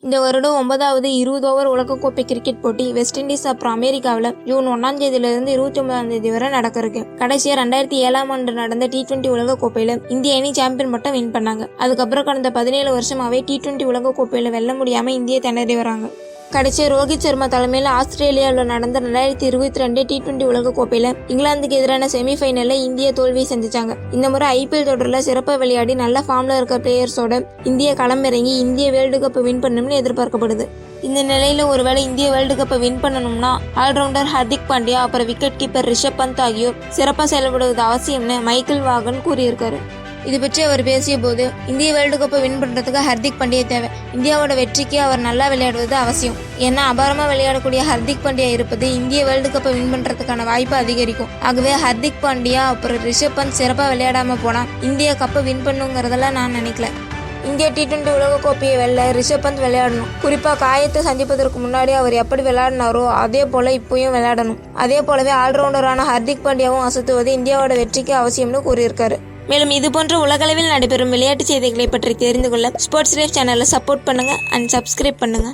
இந்த வருடம் 9வது 20 ஓவர் உலகக்கோப்பை கிரிக்கெட் போட்டி வெஸ்ட் இண்டீஸ் அப்புறம் அமெரிக்காவில் ஜூன் 1ஆம் தேதியிலிருந்து 29ஆம் தேதி வரை நடக்க இருக்கு. கடைசியா 2007ஆம் ஆண்டு நடந்த T20 உலகக்கோப்பையில இந்திய அணி சாம்பியன் பட்டம் வின் பண்ணாங்க. அதுக்கப்புறம் கடந்த 17 வருஷமாவே T20 உலகக்கோப்பையில வெல்ல முடியாம இந்திய திணறி வராங்க. கடைசியா ரோஹித் சர்மா தலைமையில் ஆஸ்திரேலியாவில் நடந்த 2022 T20 உலகக்கோப்பையில இங்கிலாந்துக்கு எதிரான செமிஃபைனல்ல இந்திய தோல்வியை சந்திச்சாங்க. இந்த முறை IPL தொடரில் சிறப்பாக விளையாடி நல்ல ஃபார்ம்ல இருக்க பிளேயர்ஸோட இந்திய களமிறங்கி இந்திய வேர்ல்டு கப்பை வின் பண்ணணும்னு எதிர்பார்க்கப்படுது. இந்த நிலையில ஒருவேளை இந்திய வேர்ல்டு கப்பை வின் பண்ணணும்னா ஆல்ரவுண்டர் ஹர்திக் பாண்டியா அப்புறம் விக்கெட் கீப்பர் ரிஷப் பந்த் ஆகியோர் சிறப்பாக செயல்படுவது அவசியம்னு மைக்கேல் வாகன் கூறியிருக்காரு. இது பற்றி அவர் பேசிய போது, இந்திய வேர்ல்டு கப்பை வின் பண்ணுறதுக்கு ஹர்திக் பாண்டியா தேவை. இந்தியாவோட வெற்றிக்கு அவர் நல்லா விளையாடுவது அவசியம். ஏன்னா அபாரமாக விளையாடக்கூடிய ஹர்திக் பாண்டியா இருப்பது இந்திய வேர்ல்டு கப்பை வின் பண்ணுறதுக்கான வாய்ப்பு அதிகரிக்கும். ஆகவே ஹர்திக் பாண்டியா அப்புறம் ரிஷப் பந்த் சிறப்பாக விளையாடாமல் போனால் இந்தியா கப்பை வின் பண்ணுங்கிறதெல்லாம் நான் நினைக்கல. இந்தியா T20 உலகக்கோப்பையை வெல்ல ரிஷப் பந்த் விளையாடணும். குறிப்பாக காயத்தை சந்திப்பதற்கு முன்னாடி அவர் எப்படி விளையாடினாரோ அதே போல இப்பயும் விளையாடணும். அதே போலவே ஆல்ரவுண்டரான ஹர்திக் பாண்டியாவும் அசத்துவது இந்தியாவோட வெற்றிக்கு அவசியம்னு கூறியிருக்காரு. மேலும் இது போன்ற உலகளவில் நடைபெறும் விளையாட்டு செய்திகளை பற்றி தெரிந்து கொள்ள ஸ்போர்ட்ஸ் லைஃப் சேனலை சப்போர்ட் பண்ணுங்க அண்ட் சப்ஸ்கிரைப் பண்ணுங்க.